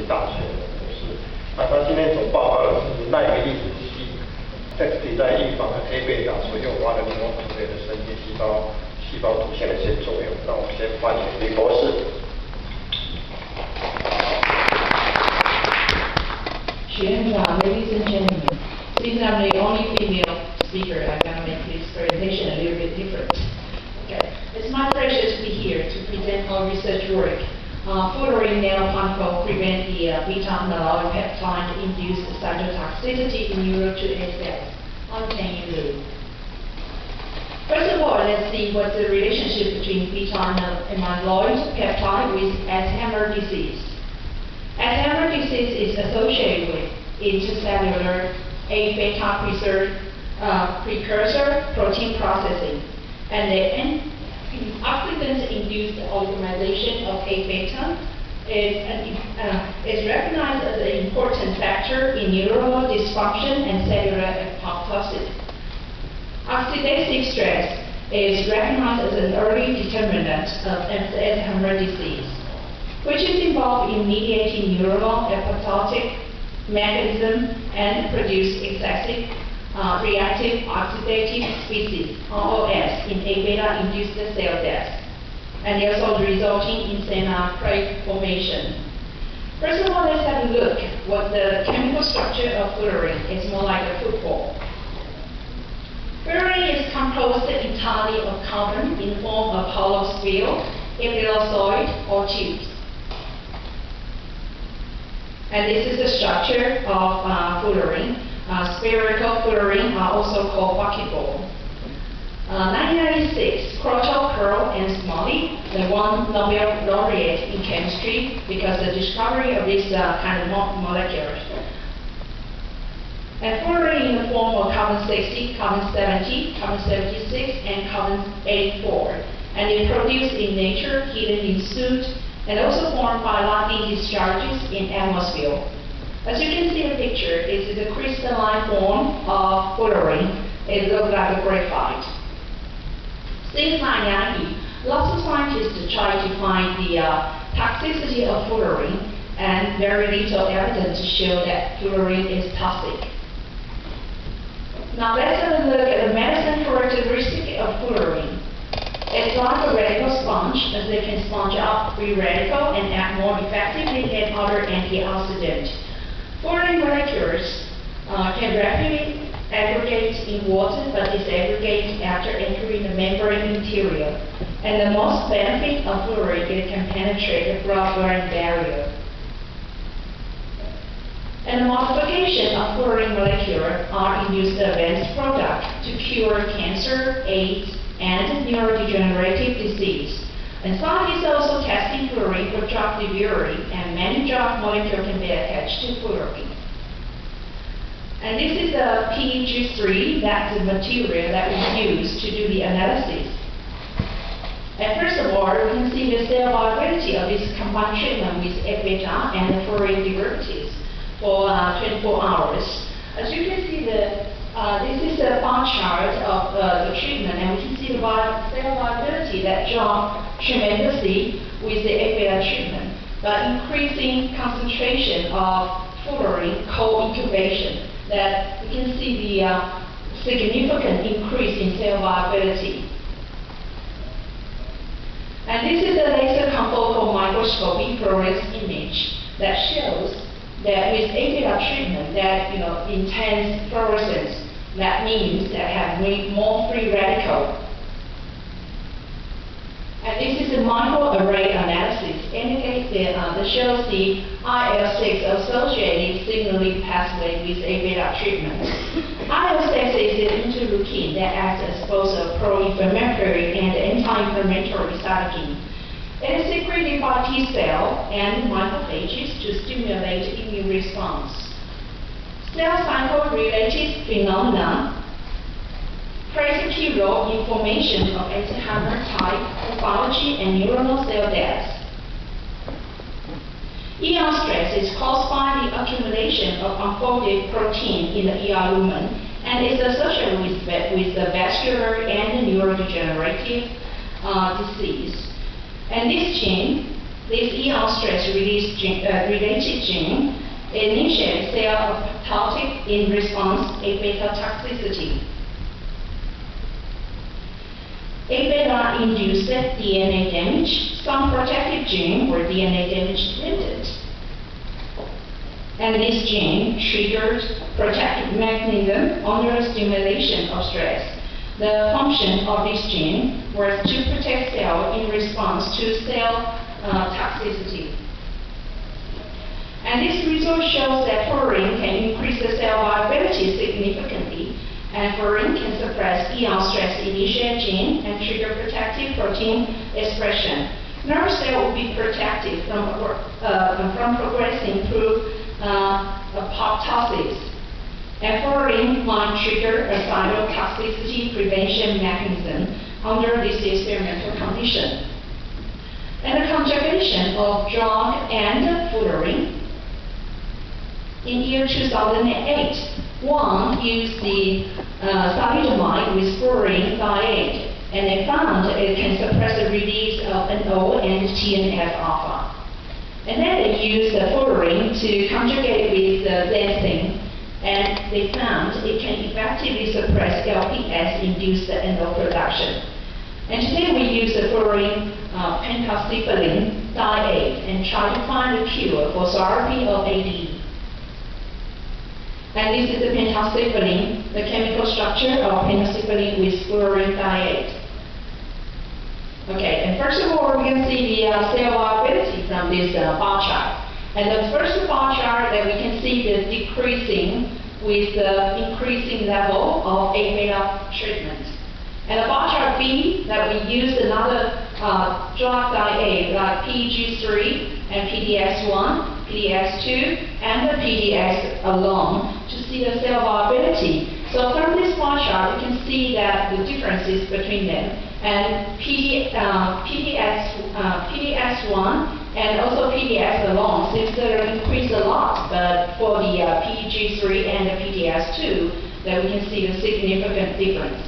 大学的博士。那他今天所报告的是那一个粒子系 Dannie 在预防A贝塔所诱发的柠檬突类的神经细胞突现的一些作用。那我们先欢迎李博士。Ladies and gentlemen, since I'm the only female speaker, I'm going to make this presentation a little bit different. Okay. It's my pleasure to be here to present our research work. Fluorine nanoparticle prevent the beta-amyloid peptide-induced cytotoxicity in neuro 2A cells. I'm Dannie Lu. First of all, let's see what's the relationship between beta-amyloid peptide with Alzheimer's disease. Alzheimer's disease is associated with intracellular A-beta precursor protein processing, and the oxidant-induced oligomerization of A-beta is recognized as an important factor in neuronal dysfunction and cellular apoptosis. Oxidative stress is recognized as an early determinant of Alzheimer's disease, which is involved in mediating neuronal apoptotic mechanism and produce excessive reactive oxidative species, ROS, in A-beta-induced cell death, and also resulting in synapse formation. First of all, let's have a look what the chemical structure of fluorine is more like a football. Fluorine is composed entirely of carbon in the form of hollow sphere, ellipsoid, or tubes. And this is the structure of fluorine. Spherical fluorine are also called bucketball. 1996, Kroto, Pearl, and Smalley, they won Nobel laureate in chemistry because of the discovery of this kind of molecules. And fluorine in the form of carbon-60, carbon-70, carbon-76, and carbon-84. And it produced in nature, hidden in soot, and also formed by lightning discharges in atmosphere. As you can see in the picture, this is a crystalline form of fluorine. It looks like a graphite. Since 1990, lots of scientists try to find the toxicity of fluorine, and very little evidence to show that fluorine is toxic. Now let's have a look at the medicine characteristic of fluorine. It's like a radical sponge, as they can sponge up free radical and act more effectively than other antioxidants. Fluorine molecules can rapidly aggregate in water but disaggregate after entering the membrane interior. And the most benefit of fluorine is it can penetrate the blood-brain barrier. And the modification of fluorine molecules are induced advanced product to cure cancer, AIDS, and neurodegenerative disease. And scientists are also testing fluorine for drug delivery, and many drug molecules can be attached to fluorine. And this is the PEG3, that's the material that we use to do the analysis. And first of all, we can see the cell viability of this combined treatment with A-beta and the fluorine derivatives for 24 hours. As you can see, this is a bar chart of the treatment, and we can see the cell viability that dropped tremendously with the A-beta treatment, but increasing concentration of fluorine co-incubation, that we can see the significant increase in cell viability. And this is a laser confocal microscopy fluorescence image that shows that with A-beta treatment, that intense fluorescence, that means that have more free radical. And this is a microarray analysis, indicates that shows the IL-6 associated signaling pathway with A-beta treatment. IL-6 is an interleukin that acts as both a pro-inflammatory and anti-inflammatory cytokine. It is secreted by T cell and macrophages to stimulate immune response. Cell cycle-related phenomena plays a key role in formation of Alzheimer's type pathology and neuronal cell death. ER stress is caused by the accumulation of unfolded protein in the ER lumen and is associated with the vascular and the neurodegenerative disease. And this gene this ER stress release related gene initiates cell apoptotic in response A-beta toxicity. A-beta induced DNA damage, some protective gene or DNA damage limited. And this gene triggers protective mechanism under stimulation of stress. The function of this gene was to protect cell in response to cell toxicity. And this result shows that fluorine can increase the cell viability significantly, and fluorine can suppress ER stress initiate gene and trigger protective protein expression. Nerve cell will be protected from progressing through apoptosis. And fluorine might trigger a cytotoxicity prevention mechanism under this experimental condition. And the conjugation of drug and fluorine in year 2008, one used the thalidomide with fluorine thiazide, and they found it can suppress the release of NO and TNF-alpha. And then they used the fluorine to conjugate with the xanthine, and they found it can effectively suppress LPS-induced NO production. And today we use the fluorine pentacrylene thiazide and try to find a cure for therapy of AD. And this is the pentacrylene, the chemical structure of pentacrylene with fluorine thiazide. Okay, and first of all, we can see the cell viability from this bar chart. And the first bar chart that we can see the decreasing with the increasing level of A-beta treatment. And the bar chart B, that we used another drug thiazide like PEG3 and PDX1, PDX2, and the PDX alone to see the cell viability. So from this bar chart, you can see that the differences between them. And PDX1 and also PDX alone seems to increase a lot, but for the PEG3 and the PDX2, that we can see a significant difference.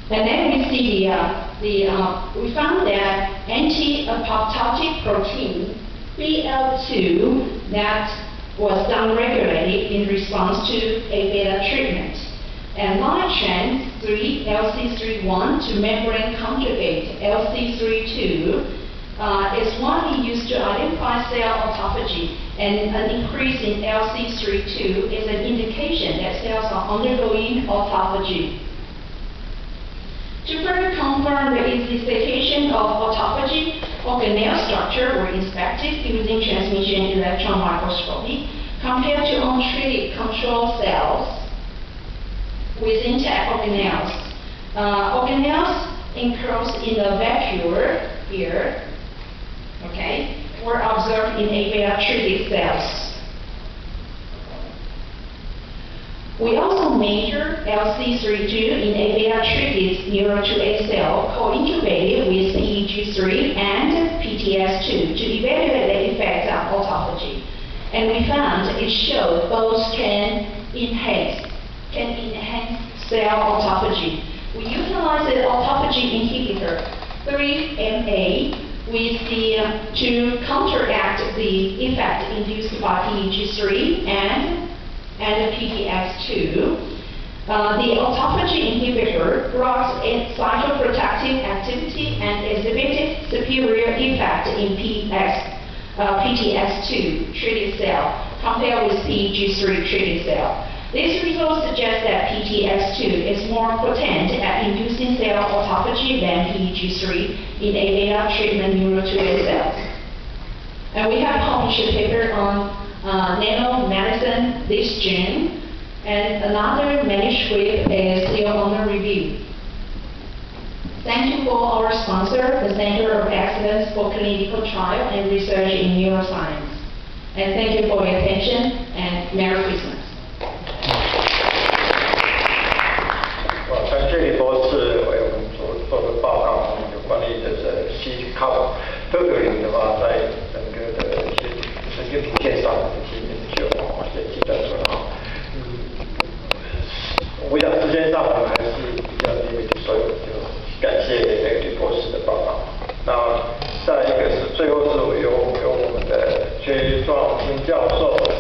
And then we see we found that anti-apoptotic protein BL2 that was downregulated in response to A-beta treatment. And light chain 3 LC31 to membrane conjugate LC32 is widely used to identify cell autophagy, and an increase in LC32 is an indication that cells are undergoing autophagy. To further confirm the elicitation of autophagy, organelle structure were inspected using transmission electron microscopy compared to untreated control cells with intact organelles. Organelles enclosed in the vacuole here, okay, were observed in A-beta treated cells. We also measure LC32 in A-beta treated neuro-2A cell co-incubated with PEG3 and PTS2 to evaluate the effects on autophagy. And we found it showed both can enhance cell autophagy. We utilize the autophagy inhibitor 3MA to counteract the effect induced by PEG3 and the PTS2. The autophagy inhibitor blocks cytoprotective activity and exhibited superior effect in PTS2 treated cell compared with PEG3 treated cell. This result suggests that PTS2 is more potent at inducing cell autophagy than PEG3 in A-beta treatment neuro-2A cells. And we have published a paper on nanomedicine this June, and another manuscript is still under review. Thank you for our sponsor, the Center of Excellence for Clinical Trial and Research in Neuroscience. And thank you for your attention, and Merry Christmas. 感谢李博士为我们做的报告，有关于靠特格林的话，在整个的一些神经谱线上的一些研究，也记得很好。我想时间上我们还是比较limited，所以就感谢李博士的报告。那壮金教授。